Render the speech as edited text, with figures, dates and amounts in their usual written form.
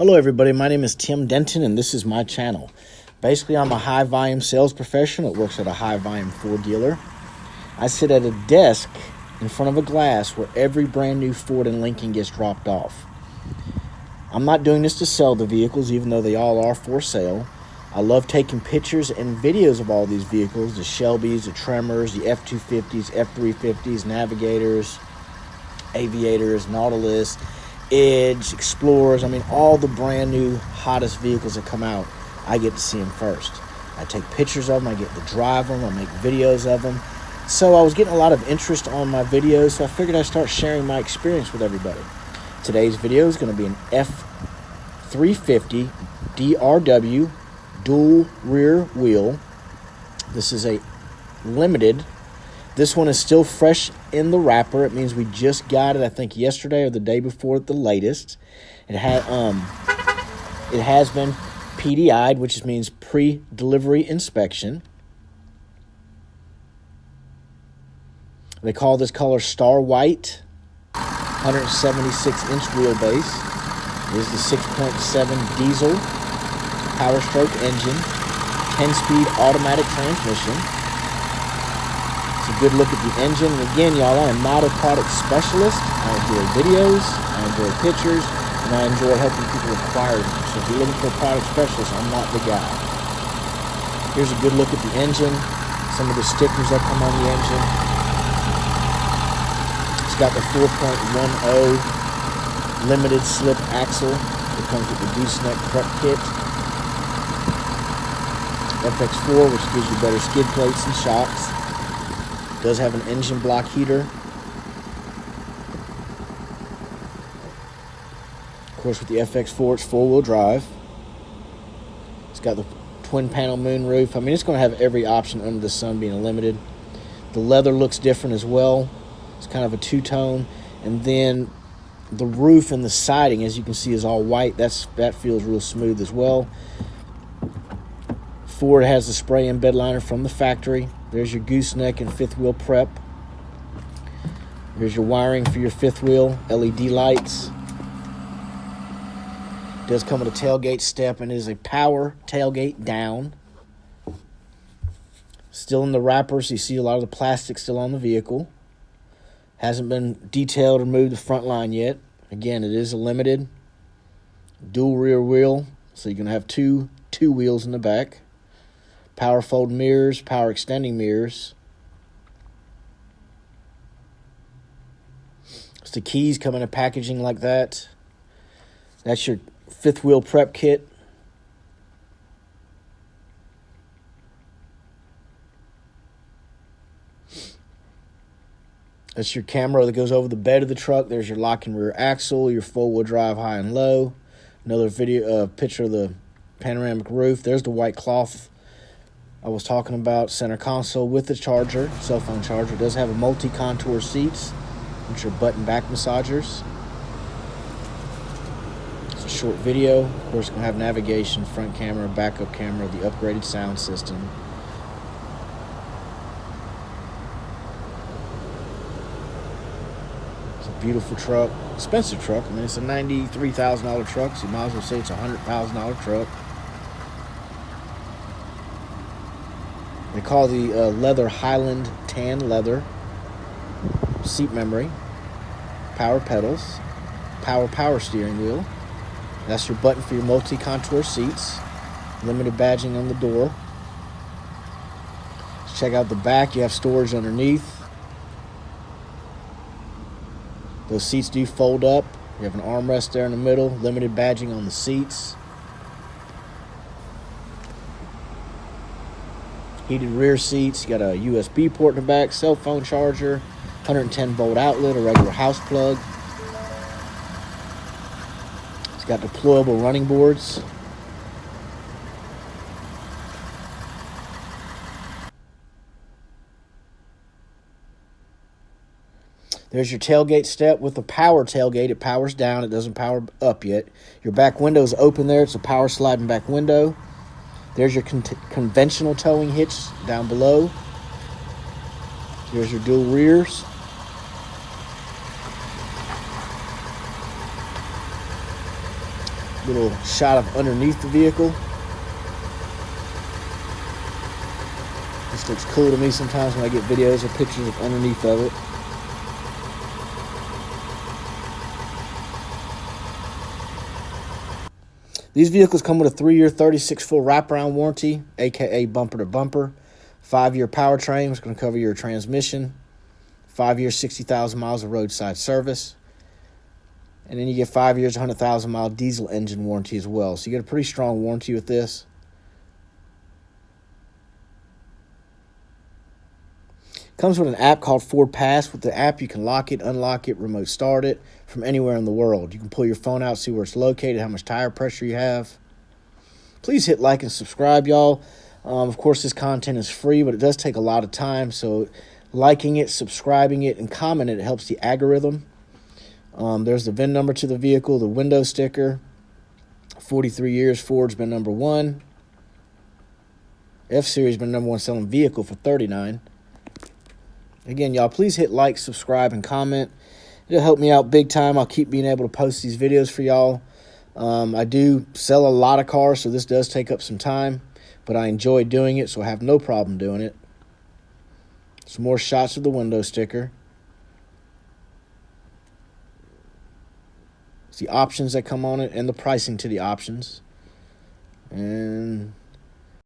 Hello everybody, my name is Tim Denton and this is my channel. Basically, I'm a high volume sales professional that works at a high volume Ford dealer. I sit at a desk in front of a glass where every brand new Ford and Lincoln gets dropped off. I'm not doing this to sell the vehicles, even though they all are for sale. I love taking pictures and videos of all these vehicles, the Shelbys, the Tremors, the F-250s, F-350s, Navigators, Aviators, Nautilus, Edge, Explorers. I mean, all the brand new hottest vehicles that come out, I get to see them first. I take pictures of them, I get to drive them, I make videos of them. So I was getting a lot of interest on my videos, so I figured I'd start sharing my experience with everybody. Today's video is going to be an F350 DRW dual rear wheel. This is a limited. This one is still fresh in the wrapper. It means we just got it, I think, yesterday or the day before at the latest. It has been PDI'd, which means pre-delivery inspection. They call this color Star White. 176-inch wheelbase. It is the 6.7 diesel Power Stroke engine, 10-speed automatic transmission. A good look at the engine. And again, y'all, I am not a product specialist. I enjoy videos, I enjoy pictures, and I enjoy helping people acquire them. So if you're looking for a product specialist, I'm not the guy. Here's a good look at the engine, some of the stickers that come on the engine. It's got the 4.10 limited slip axle. It comes with the gooseneck prep kit. FX4, which gives you better skid plates and shocks. Does have an engine block heater. Of course, with the FX4, it's four-wheel drive. It's got the twin-panel moonroof. I mean, it's going to have every option under the sun being a limited. The leather looks different as well. It's kind of a two-tone. And then the roof and the siding, as you can see, is all white. That feels real smooth as well. Ford has the spray-in bed liner from the factory. There's your gooseneck and fifth wheel prep. There's your wiring for your fifth wheel, LED lights. It does come with a tailgate step, and it is a power tailgate down. Still in the wrapper, so you see a lot of the plastic still on the vehicle. Hasn't been detailed or moved the front line yet. Again, it is a limited dual rear wheel, so you're going to have two wheels in the back. Power fold mirrors, power extending mirrors. So the keys come in a packaging like that. That's your fifth wheel prep kit. That's your camera that goes over the bed of the truck. There's your lock and rear axle, your four-wheel drive high and low. Another video picture of the panoramic roof. There's the white cloth I was talking about. Center console with the charger, cell phone charger. It does have a multi-contour seats, which are button back massagers. It's a short video. Of course, it's going to have navigation, front camera, backup camera, the upgraded sound system. It's a beautiful truck, expensive truck. I mean, it's a $93,000 truck, so you might as well say it's a $100,000 truck. They call the leather Highland tan leather. Seat memory. Power pedals. Power steering wheel. That's your button for your multi-contour seats. Limited badging on the door. Let's check out the back. You have storage underneath. Those seats do fold up. You have an armrest there in the middle. Limited badging on the seats. Heated rear seats. You got a USB port in the back, cell phone charger, 110-volt outlet, a regular house plug. It's got deployable running boards. There's your tailgate step with the power tailgate. It powers down. It doesn't power up yet. Your back window is open there. It's a power sliding back window. There's your conventional towing hitch down below. There's your dual rears. Little shot of underneath the vehicle. This looks cool to me sometimes when I get videos or pictures of underneath of it. These vehicles come with a 3-year, 36 full wraparound warranty, aka bumper to bumper. 5-year powertrain is going to cover your transmission. 5 years, 60,000 miles of roadside service. And then you get 5 years, 100,000 mile diesel engine warranty as well. So you get a pretty strong warranty with this. Comes with an app called Fordpass. With the app, you can lock it, unlock it, remote start it from anywhere in the world. You can pull your phone out, see where it's located, how much tire pressure you have. Please hit like and subscribe, y'all. Of course, this content is free, but it does take a lot of time. So liking it, subscribing it, and commenting it helps the algorithm. There's the VIN number to the vehicle, the window sticker. 43 years, Ford's been number one. F-Series been number one selling vehicle for 39. Again, y'all, please hit like, subscribe, and comment. It'll help me out big time. I'll keep being able to post these videos for y'all. I do sell a lot of cars, so this does take up some time, but I enjoy doing it, so I have no problem doing it. Some more shots of the window sticker. It's the options that come on it and the pricing to the options. And